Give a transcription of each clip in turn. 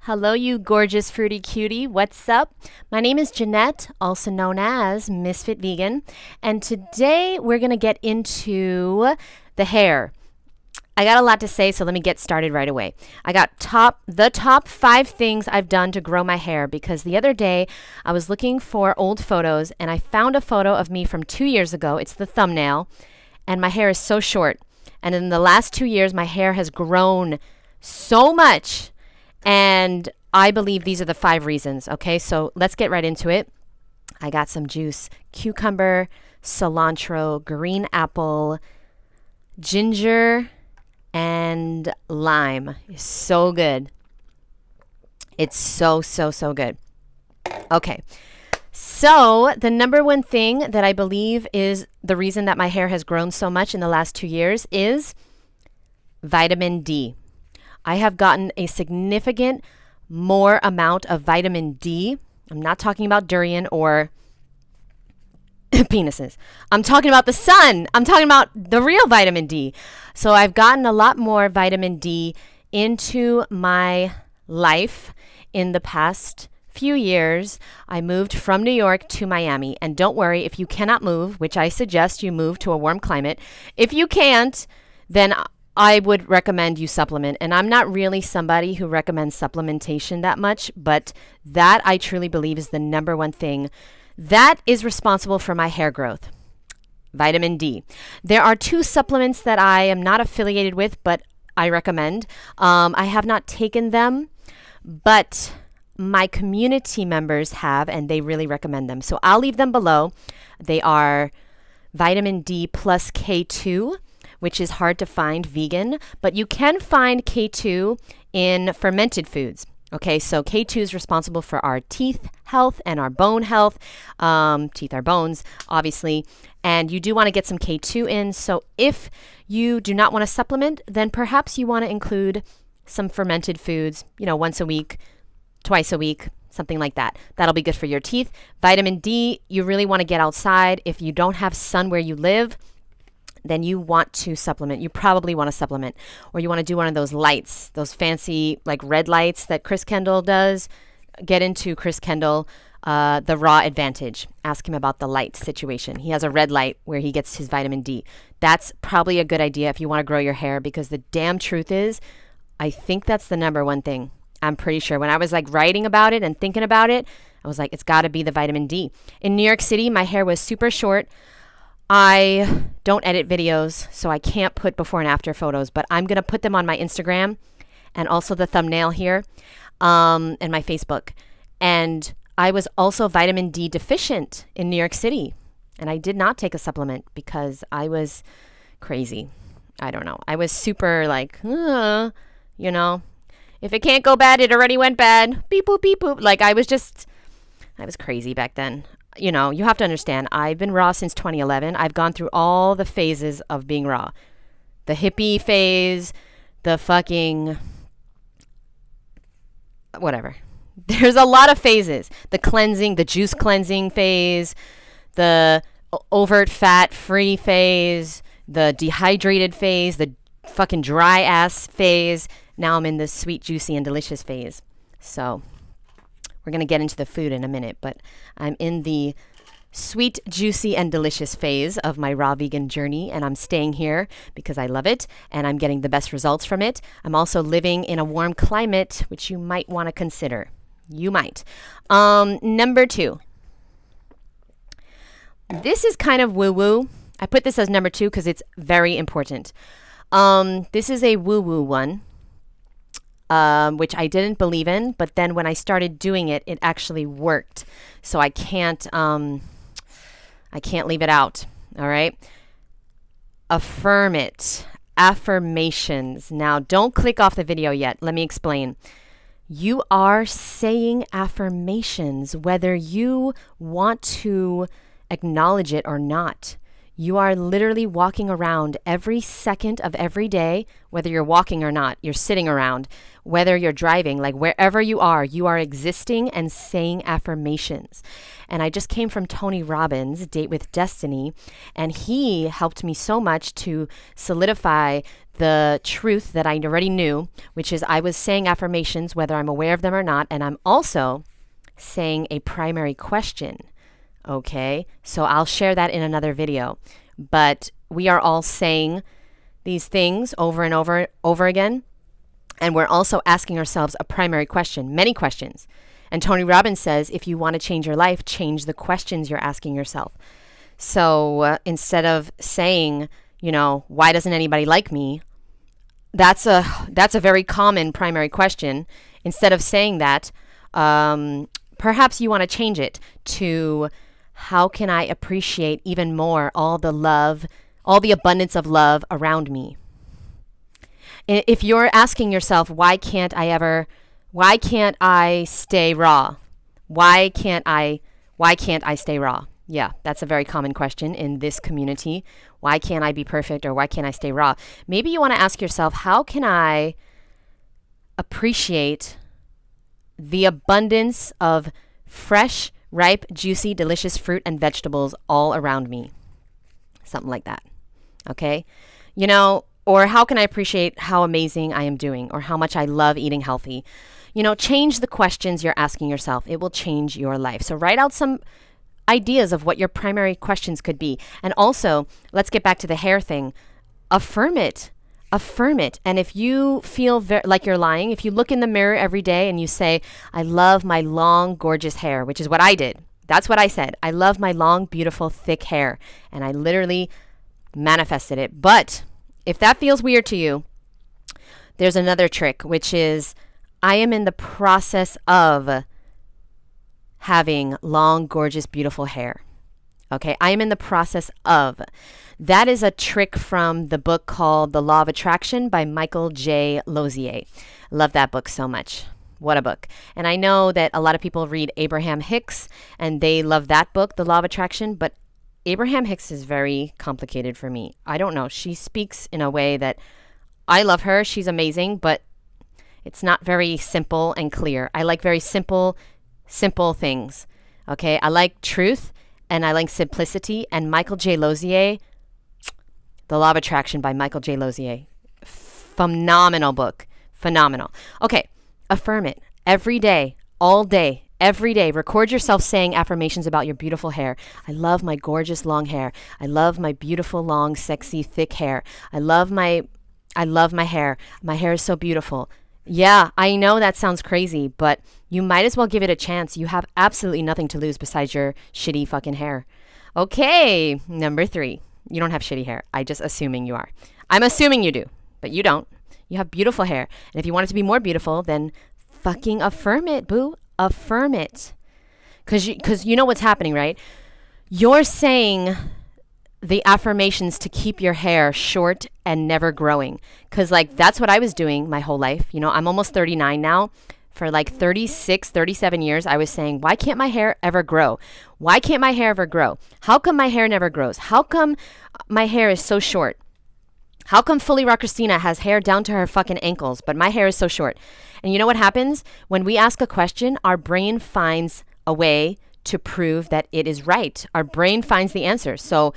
Hello, you gorgeous fruity cutie. What's up? My name is Jeanette, also known as Ms.FitVegan, and today we're going to get into the hair. I got a lot to say, so let me get started right away. I got the top 5 things I've done to grow my hair, because the other day I was looking for old photos and I found a photo of me from 2 years ago. It's the thumbnail, and my hair is so short. And in the last 2 years, my hair has grown so much. And I believe these are the 5 reasons. Okay, so let's get right into it. I got some juice: cucumber, cilantro, green apple, ginger, and lime. It's so good. It's so good. Okay. So the number one thing that I believe is the reason that my hair has grown so much in the last 2 years is vitamin D. I have gotten a significant more amount of vitamin D. I'm not talking about durian or penises. I'm talking about the sun. I'm talking about the real vitamin D. So I've gotten a lot more vitamin D into my life in the past few years. I moved from New York to Miami. And don't worry, if you cannot move, which I suggest you move to a warm climate, if you can't, then I would recommend you supplement. And I'm not really somebody who recommends supplementation that much, but that I truly believe is the number one thing that is responsible for my hair growth: vitamin D. There are 2 supplements that I am not affiliated with, but I recommend. I have not taken them, but my community members have, and they really recommend them. So I'll leave them below. They are vitamin D plus K2, which is hard to find vegan, but you can find K2 in fermented foods. Okay, so K2 is responsible for our teeth health and our bone health. Teeth are bones, obviously, and you do want to get some K2 in. So if you do not want to supplement, then perhaps you want to include some fermented foods, once a week, twice a week, something like that. That'll be good for your teeth. Vitamin D, you really want to get outside. If you don't have sun where you live, then you want to supplement. You probably want to supplement, or you want to do one of those lights, those fancy like red lights that Chris Kendall does. Get into Chris Kendall, the Raw Advantage. Ask him about the light situation. He has a red light where he gets his vitamin D. That's probably a good idea if you want to grow your hair, because the damn truth is, I think that's the number one thing. I'm pretty sure. When I was like writing about it and thinking about it, I was like, it's got to be the vitamin D. In New York City, my hair was super short. I don't edit videos, so I can't put before and after photos, but I'm going to put them on my Instagram and also the thumbnail here, and my Facebook. And I was also vitamin D deficient in New York City, and I did not take a supplement because I was crazy. I don't know. I was super like, if it can't go bad, it already went bad. Beep, boop, beep, boop. Like I was crazy back then. You have to understand, I've been raw since 2011. I've gone through all the phases of being raw. The hippie phase, the fucking whatever. There's a lot of phases. The cleansing, the juice cleansing phase, the overt fat free phase, the dehydrated phase, the fucking dry ass phase. Now I'm in the sweet, juicy, and delicious phase. So we're going to get into the food in a minute, but I'm in the sweet, juicy, and delicious phase of my raw vegan journey, and I'm staying here because I love it, and I'm getting the best results from it. I'm also living in a warm climate, which you might want to consider. You might. Number 2. This is kind of woo-woo. I put this as number 2 because it's very important. This is a woo-woo one. Which I didn't believe in, but then when I started doing it, it actually worked. So I can't leave it out. All right. Affirm it. Affirmations. Now, don't click off the video yet. Let me explain. You are saying affirmations, whether you want to acknowledge it or not. You are literally walking around every second of every day, whether you're walking or not, you're sitting around, whether you're driving, like wherever you are existing and saying affirmations. And I just came from Tony Robbins' Date with Destiny, and he helped me so much to solidify the truth that I already knew, which is I was saying affirmations, whether I'm aware of them or not, and I'm also saying a primary question. Okay, so I'll share that in another video. But we are all saying these things over and over again. And we're also asking ourselves a primary question, many questions. And Tony Robbins says, if you want to change your life, change the questions you're asking yourself. So instead of saying, why doesn't anybody like me? That's a very common primary question. Instead of saying that, perhaps you want to change it to, how can I appreciate even more all the love, all the abundance of love around me? If you're asking yourself, why can't I stay raw? Why can't I stay raw? Yeah, that's a very common question in this community. Why can't I be perfect, or why can't I stay raw? Maybe you want to ask yourself, how can I appreciate the abundance of fresh, ripe, juicy, delicious fruit and vegetables all around me? Something like that. Okay? Or how can I appreciate how amazing I am doing, or how much I love eating healthy? Change the questions you're asking yourself. It will change your life. So write out some ideas of what your primary questions could be. And also, let's get back to the hair thing. Affirm it. Affirm it. And if you feel like you're lying, if you look in the mirror every day and you say, I love my long, gorgeous hair, which is what I did. That's what I said. I love my long, beautiful, thick hair. And I literally manifested it. But if that feels weird to you, there's another trick, which is I am in the process of having long, gorgeous, beautiful hair. Okay, I am in the process of. That is a trick from the book called The Law of Attraction by Michael J. Lozier. Love that book so much. What a book. And I know that a lot of people read Abraham Hicks and they love that book, The Law of Attraction, but Abraham Hicks is very complicated for me. I don't know. She speaks in a way that I love her. She's amazing, but it's not very simple and clear. I like very simple things. Okay, I like truth and I like simplicity. And Michael J. Lozier, The Law of Attraction by Michael J. Lozier, phenomenal book. Phenomenal. Okay, affirm it every day, all day, every day. Record yourself saying affirmations about your beautiful hair. I love my gorgeous long hair. I love my beautiful, long, sexy, thick hair. I love my hair. My hair is so beautiful. Yeah, I know that sounds crazy, but you might as well give it a chance. You have absolutely nothing to lose besides your shitty fucking hair. Okay, number 3. You don't have shitty hair. I'm just assuming you are. I'm assuming you do, but you don't. You have beautiful hair. And if you want it to be more beautiful, then fucking affirm it, boo. Affirm it. Because you know what's happening, right? You're saying the affirmations to keep your hair short and never growing. Because that's what I was doing my whole life. I'm almost 39 now. For 36, 37 years, I was saying, why can't my hair ever grow? Why can't my hair ever grow? How come my hair never grows? How come my hair is so short? How come Fully Raw Christina has hair down to her fucking ankles, but my hair is so short? And you know what happens? When we ask a question, our brain finds a way to prove that it is right. Our brain finds the answer. So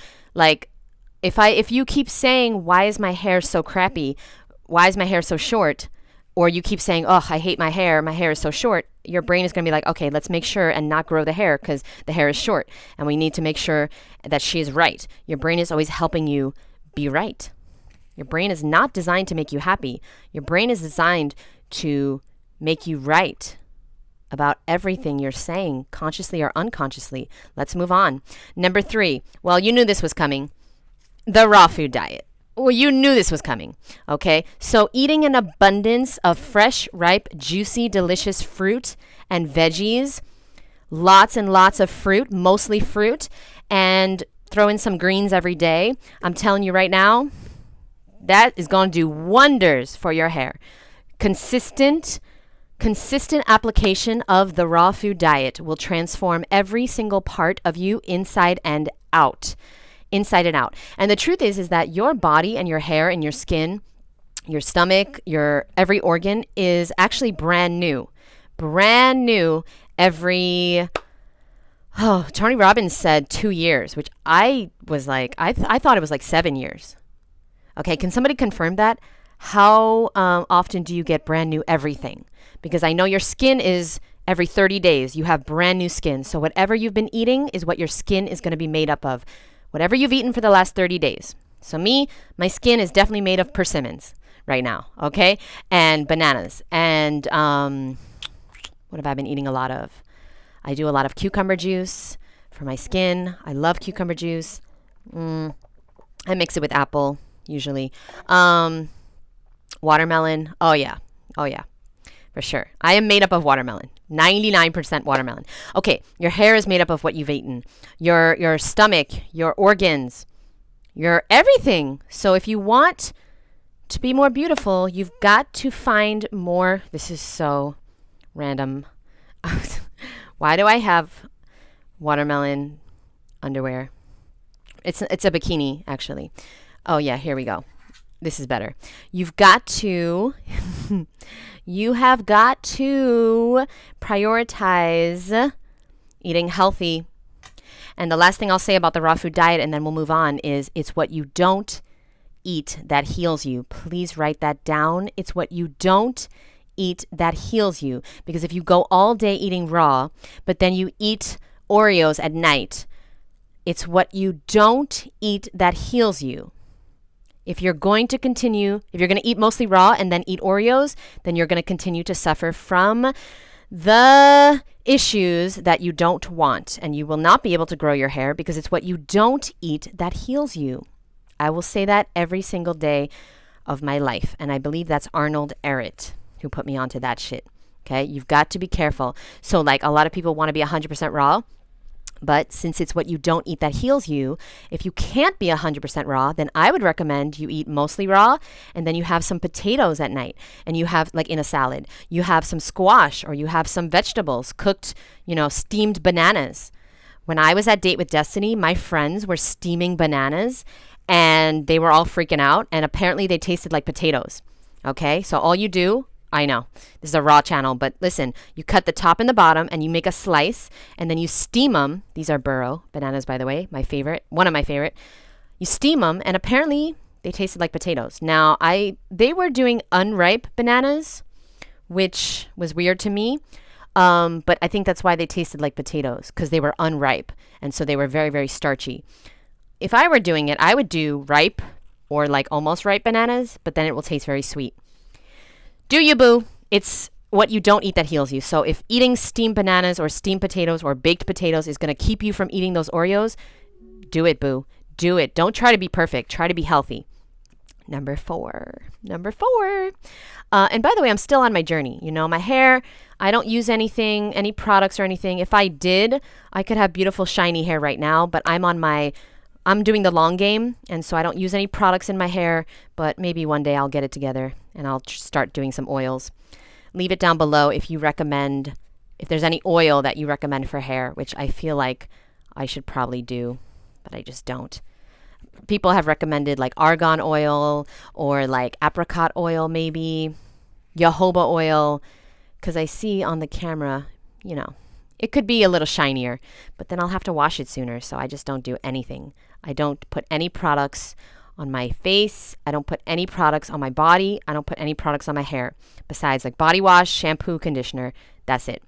if you keep saying, why is my hair so crappy? Why is my hair so short? Or you keep saying, oh, I hate my hair is so short. Your brain is going to be like, okay, let's make sure and not grow the hair because the hair is short. And we need to make sure that she is right. Your brain is always helping you be right. Your brain is not designed to make you happy. Your brain is designed to make you right about everything you're saying, consciously or unconsciously. Let's move on. Number 3. Well, you knew this was coming. The raw food diet. Well, you knew this was coming. Okay. So eating an abundance of fresh, ripe, juicy, delicious fruit and veggies, lots and lots of fruit, mostly fruit, and throw in some greens every day. I'm telling you right now, that is going to do wonders for your hair. Consistent application of the raw food diet will transform every single part of you inside and out. inside and out. And the truth is that your body and your hair and your skin, your stomach, your every organ is actually brand new. Brand new every, Tony Robbins said 2 years, which I was like, I thought it was like 7 years. Okay, can somebody confirm that? How often do you get brand new everything? Because I know your skin is every 30 days. You have brand new skin. So whatever you've been eating is what your skin is going to be made up of. Whatever you've eaten for the last 30 days. So me, my skin is definitely made of persimmons right now, okay? And bananas. And what have I been eating a lot of? I do a lot of cucumber juice for my skin. I love cucumber juice. I mix it with apple, usually. Watermelon. Oh, yeah. For sure. I am made up of watermelon. 99% watermelon. Okay, your hair is made up of what you've eaten. Your stomach, your organs, your everything. So if you want to be more beautiful, you've got to find more. This is so random. Why do I have watermelon underwear? It's a bikini, actually. Oh, yeah, here we go. This is better. You have got to prioritize eating healthy. And the last thing I'll say about the raw food diet, and then we'll move on, is it's what you don't eat that heals you. Please write that down. It's what you don't eat that heals you. Because if you go all day eating raw, but then you eat Oreos at night, it's what you don't eat that heals you. If you're going to eat mostly raw and then eat Oreos, then you're going to continue to suffer from the issues that you don't want. And you will not be able to grow your hair because it's what you don't eat that heals you. I will say that every single day of my life. And I believe that's Arnold Ehret who put me onto that shit. Okay, you've got to be careful. So like a lot of people want to be 100% raw. But since it's what you don't eat that heals you, if you can't be 100% raw, then I would recommend you eat mostly raw and then you have some potatoes at night and you have, like in a salad, you have some squash or you have some vegetables, cooked, steamed bananas. When I was at Date with Destiny, my friends were steaming bananas and they were all freaking out and apparently they tasted like potatoes. Okay, so all you do, I know, this is a raw channel, but listen, you cut the top and the bottom and you make a slice and then you steam them. These are burro bananas, by the way, one of my favorite. You steam them and apparently they tasted like potatoes. Now, they were doing unripe bananas, which was weird to me, but I think that's why they tasted like potatoes, because they were unripe and so they were very, very starchy. If I were doing it, I would do ripe or like almost ripe bananas, but then it will taste very sweet. Do you, boo? It's what you don't eat that heals you. So if eating steamed bananas or steamed potatoes or baked potatoes is going to keep you from eating those Oreos, do it, boo. Do it. Don't try to be perfect. Try to be healthy. Number four. And by the way, I'm still on my journey. My hair, I don't use any products or anything. If I did, I could have beautiful shiny hair right now, but I'm doing the long game, and so I don't use any products in my hair, but maybe one day I'll get it together and I'll start doing some oils. Leave it down below if there's any oil that you recommend for hair, which I feel like I should probably do, but I just don't. People have recommended like argan oil or like apricot oil, maybe jojoba oil, because I see on the camera, it could be a little shinier, but then I'll have to wash it sooner, so I just don't do anything. I don't put any products on my face. I don't put any products on my body. I don't put any products on my hair besides like body wash, shampoo, conditioner. That's it.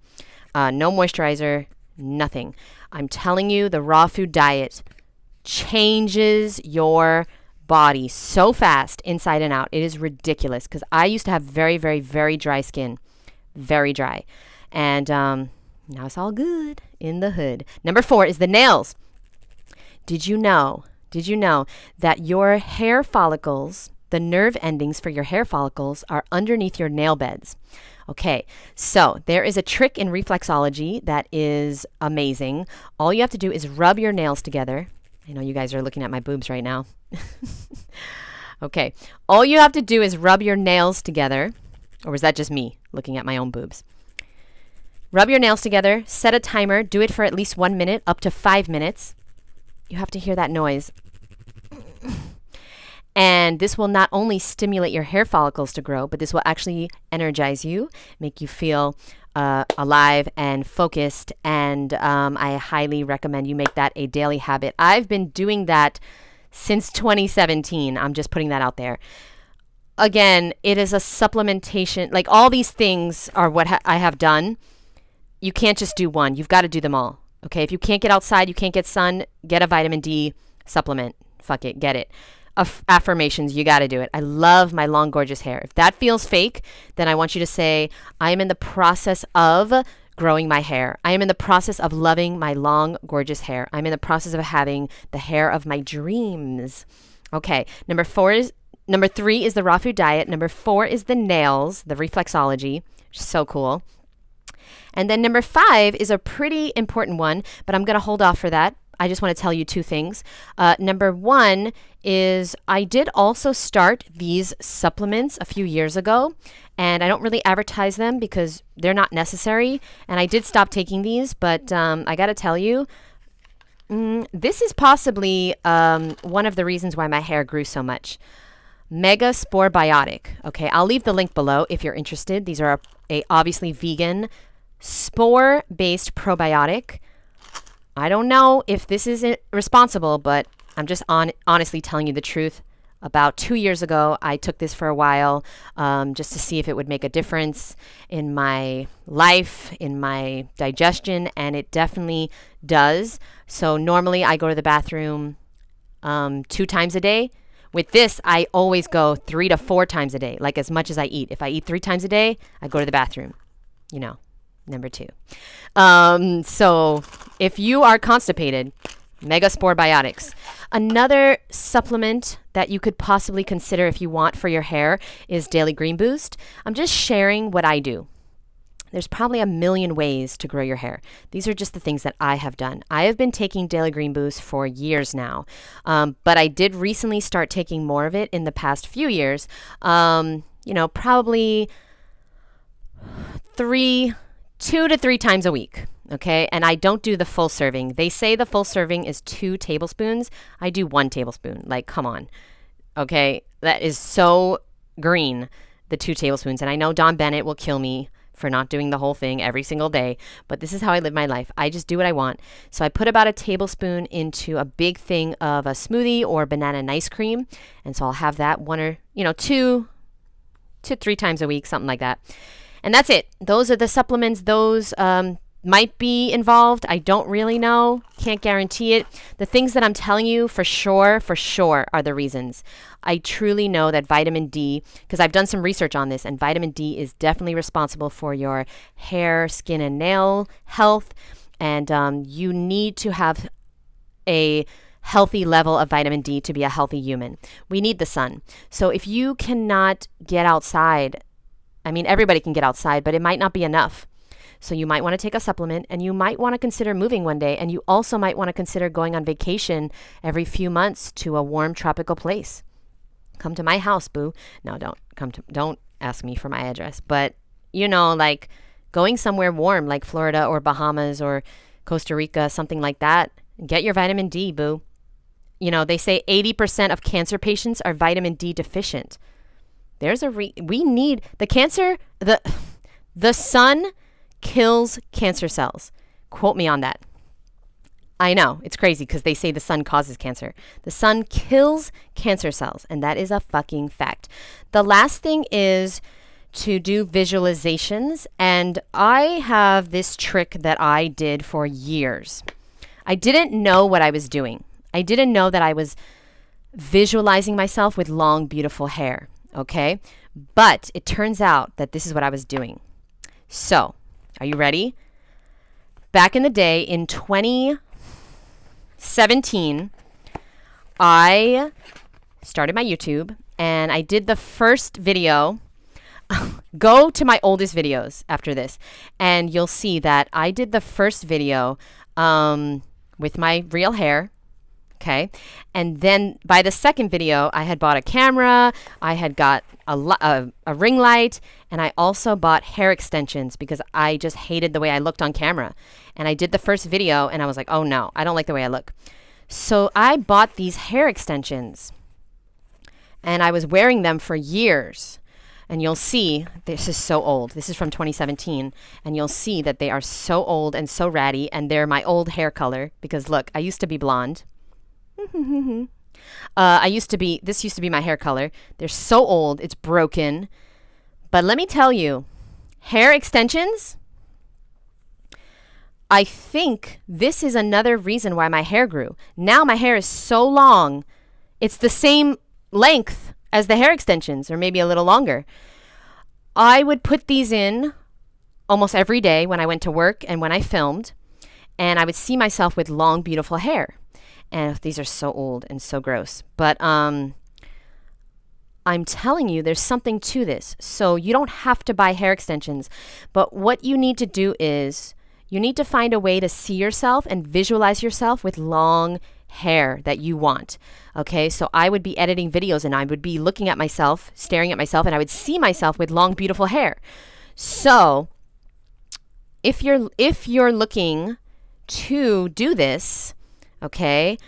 No moisturizer, nothing. I'm telling you, the raw food diet changes your body so fast inside and out. It is ridiculous because I used to have very, very, very dry skin. Very dry. And now it's all good in the hood. Number 4 is the nails. Did you know that your hair follicles, the nerve endings for your hair follicles, are underneath your nail beds? Okay, so there is a trick in reflexology that is amazing. All you have to do is rub your nails together. I know you guys are looking at my boobs right now. Okay, all you have to do is rub your nails together. Or was that just me looking at my own boobs? Rub your nails together, set a timer, do it for at least 1 minute, up to 5 minutes. You have to hear that noise. And this will not only stimulate your hair follicles to grow, but this will actually energize you, make you feel alive and focused. And I highly recommend you make that a daily habit. I've been doing that since 2017. I'm just putting that out there. Again, it is a supplementation. Like, all these things are what I have done. You can't just do one. You've got to do them all. Okay, if you can't get outside, you can't get sun, get a vitamin D supplement. Fuck it, get it. Affirmations, you got to do it. I love my long, gorgeous hair. If that feels fake, then I want you to say, I am in the process of growing my hair. I am in the process of loving my long, gorgeous hair. I'm in the process of having the hair of my dreams. Okay, number 3 is the raw food diet. Number 4 is the nails, the reflexology, which is so cool. And then number 5 is a pretty important one, but I'm going to hold off for that. I just want to tell you 2 things. Number 1 is I did also start these supplements a few years ago, and I don't really advertise them because they're not necessary. And I did stop taking these, but I got to tell you, this is possibly one of the reasons why my hair grew so much. Mega Probiotic. Okay, I'll leave the link below if you're interested. These are a obviously vegan spore-based probiotic. I don't know if this is responsible, but I'm just honestly telling you the truth. About 2 years ago, I took this for a while just to see if it would make a difference in my life, in my digestion, and it definitely does. So normally I go to the bathroom 2 times a day. With this, I always go 3 to 4 times a day, like as much as I eat. If I eat 3 times a day, I go to the bathroom, number 2. So if you are constipated, Mega Probiotics. Another supplement that you could possibly consider if you want for your hair is Daily Green Boost. I'm just sharing what I do. There's probably a million ways to grow your hair. These are just the things that I have done. I have been taking Daily Green Boost for years now, but I did recently start taking more of it in the past few years. Probably 2 to 3 times a week. Okay, and I don't do the full serving. They say the full serving is 2 tablespoons. I do 1 tablespoon. Like, come on. Okay, that is so green, the 2 tablespoons. And I know Don Bennett will kill me for not doing the whole thing every single day, but this is how I live my life. I just do what I want. So I put about a tablespoon into a big thing of a smoothie or banana and ice cream, and so I'll have that 2 to 3 times a week, something like that. And that's it. Those are the supplements. Those might be involved. I don't really know. Can't guarantee it. The things that I'm telling you for sure are the reasons. I truly know that vitamin D, because I've done some research on this, and vitamin D is definitely responsible for your hair, skin, and nail health. And you need to have a healthy level of vitamin D to be a healthy human. We need the sun. So if you cannot get outside, everybody can get outside, but it might not be enough. So you might want to take a supplement, and you might want to consider moving one day, and you also might want to consider going on vacation every few months to a warm tropical place. Come to my house, boo. No, don't ask me for my address. But, like going somewhere warm like Florida or Bahamas or Costa Rica, something like that. Get your vitamin D, boo. They say 80% of cancer patients are vitamin D deficient. We need the cancer, the sun kills cancer cells. Quote me on that. I know, it's crazy because they say the sun causes cancer. The sun kills cancer cells, and that is a fucking fact. The last thing is to do visualizations, and I have this trick that I did for years. I didn't know what I was doing. I didn't know that I was visualizing myself with long, beautiful hair, okay? But it turns out that this is what I was doing. So, are you ready? Back in the day, in 2017, I started my YouTube, and I did the first video. Go to my oldest videos after this, and you'll see that I did the first video with my real hair. Okay. And then by the second video, I had bought a camera, I had got a ring light, and I also bought hair extensions because I just hated the way I looked on camera. And I did the first video, and I was like, oh no, I don't like the way I look. So I bought these hair extensions. and I was wearing them for years. And you'll see, this is so old. This is from 2017. And you'll see that they are so old and so ratty. And they're my old hair color. Because look, I used to be blonde. This used to be my hair color. They're so old, it's broken. But let me tell you, hair extensions, I think this is another reason why my hair grew. Now my hair is so long, it's the same length as the hair extensions, or maybe a little longer. I would put these in almost every day when I went to work and when I filmed, and I would see myself with long, beautiful hair. And these are so old and so gross. But I'm telling you, there's something to this. So you don't have to buy hair extensions, but what you need to do is you need to find a way to see yourself and visualize yourself with long hair that you want. Okay, so I would be editing videos and I would be looking at myself, staring at myself, and I would see myself with long, beautiful hair. So if you're looking to do this, okay,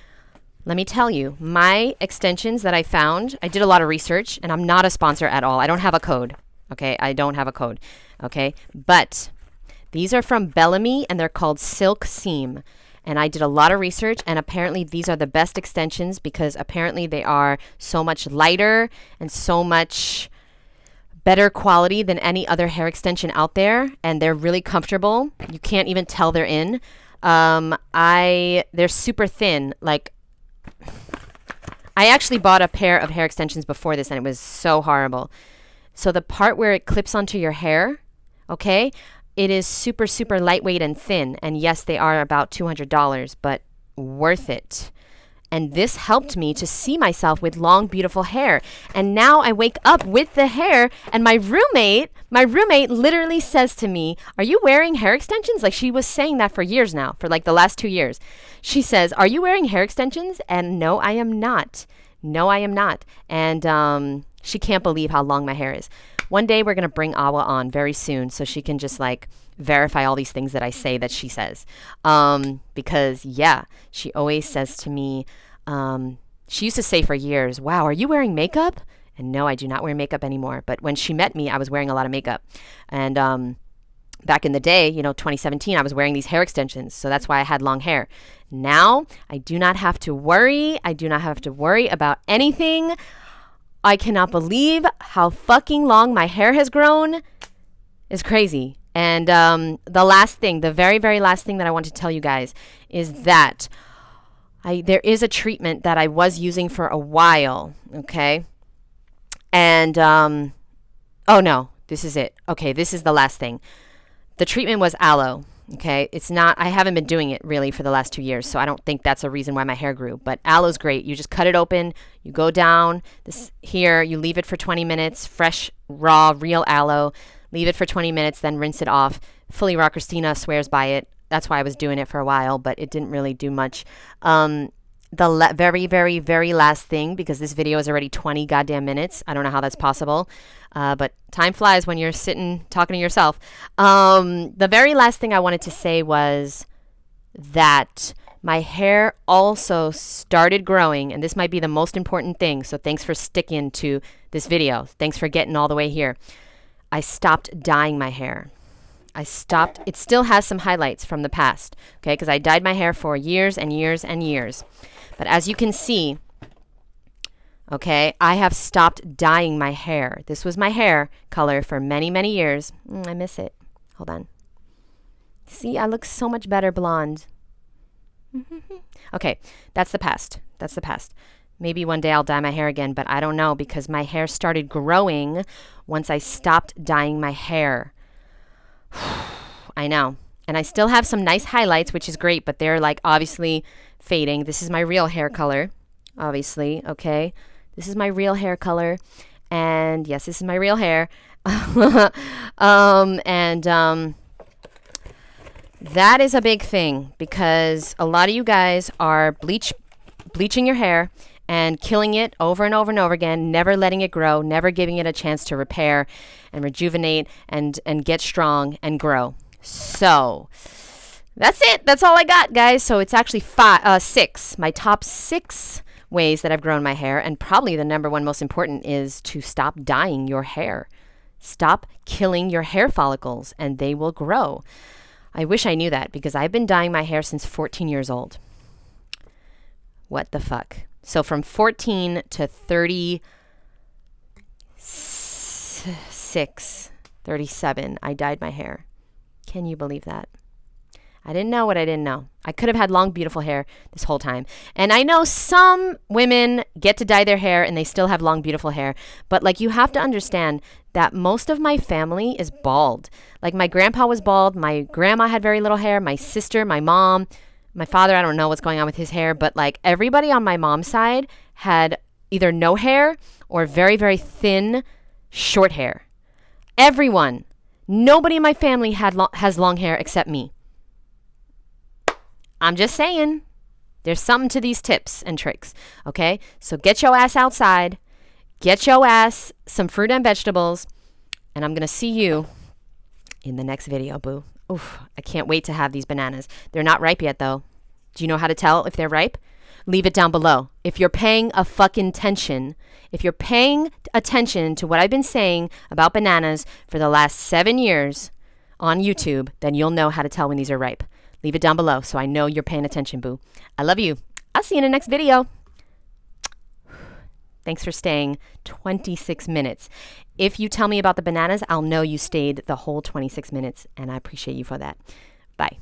let me tell you, my extensions that I found, I did a lot of research, and I'm not a sponsor at all. I don't have a code. Okay, I don't have a code. Okay, but these are from Bellamy, and they're called Silk Seam. And I did a lot of research, and apparently these are the best extensions because apparently they are so much lighter and so much better quality than any other hair extension out there, and they're really comfortable. You can't even tell they're in. They're super thin. Like, I actually bought a pair of hair extensions before this, and it was so horrible. So the part where it clips onto your hair, okay, it is super, super lightweight and thin. And yes, they are about $200, but worth it. And this helped me to see myself with long, beautiful hair. And now I wake up with the hair, and my roommate literally says to me, "Are you wearing hair extensions?" Like, she was saying that for years now, for like the last 2 years. She says, "Are you wearing hair extensions?" And no, I am not. No, I am not. And she can't believe how long my hair is. One day we're going to bring Awa on very soon so she can just like verify all these things that I say that she says. Because yeah, she always says to me, she used to say for years, "Wow, are you wearing makeup?" And no, I do not wear makeup anymore. But when she met me, I was wearing a lot of makeup. And back in the day, 2017, I was wearing these hair extensions. So that's why I had long hair. Now, I do not have to worry. I do not have to worry about anything. I cannot believe how fucking long my hair has grown. It's crazy. And the last thing, the very, very last thing that I want to tell you guys is that there is a treatment that I was using for a while, okay? And, oh no, this is it. Okay, this is the last thing. The treatment was aloe, okay? It's not, I haven't been doing it really for the last 2 years, so I don't think that's a reason why my hair grew. But aloe's great. You just cut it open, you go down this here, you leave it for 20 minutes, fresh, raw, real aloe. Leave it for 20 minutes, then rinse it off. Fully Raw Christina swears by it. That's why I was doing it for a while, but it didn't really do much. The very, very, very last thing, because this video is already 20 goddamn minutes. I don't know how that's possible, but time flies when you're sitting talking to yourself. The very last thing I wanted to say was that my hair also started growing, and this might be the most important thing, so thanks for sticking to this video. Thanks for getting all the way here. I stopped dyeing my hair. It still has some highlights from the past, okay, because I dyed my hair for years and years and years. But as you can see, okay, I have stopped dyeing my hair. This was my hair color for many, many years. I miss it. Hold on. See, I look so much better blonde. Okay, that's the past. That's the past. Maybe one day I'll dye my hair again, but I don't know because my hair started growing once I stopped dyeing my hair. I know. And I still have some nice highlights, which is great, but they're like obviously fading. This is my real hair color, obviously, okay? This is my real hair color. And yes, this is my real hair. That is a big thing because a lot of you guys are bleaching your hair and killing it over and over and over again, never letting it grow, never giving it a chance to repair and rejuvenate and get strong and grow. So that's it. That's all I got, guys. So it's actually 6. My top 6 ways that I've grown my hair, and probably the number one most important is to stop dyeing your hair. Stop killing your hair follicles and they will grow. I wish I knew that because I've been dyeing my hair since 14 years old. What the fuck? So from 14 to 36, 37, I dyed my hair. Can you believe that? I didn't know what I didn't know. I could have had long, beautiful hair this whole time. And I know some women get to dye their hair and they still have long, beautiful hair. But like, you have to understand that most of my family is bald. Like, my grandpa was bald. My grandma had very little hair. My sister, my mom, my father, I don't know what's going on with his hair. But like, everybody on my mom's side had either no hair or very, very thin, short hair. Everyone. Nobody in my family has long hair except me. I'm just saying, there's something to these tips and tricks, okay? So get your ass outside, get your ass some fruit and vegetables, and I'm going to see you in the next video, boo. Oof, I can't wait to have these bananas. They're not ripe yet, though. Do you know how to tell if they're ripe? Leave it down below. If you're paying a fucking attention, if you're paying attention to what I've been saying about bananas for the last 7 years on YouTube, then you'll know how to tell when these are ripe. Leave it down below so I know you're paying attention, boo. I love you. I'll see you in the next video. Thanks for staying 26 minutes. If you tell me about the bananas, I'll know you stayed the whole 26 minutes, and I appreciate you for that. Bye.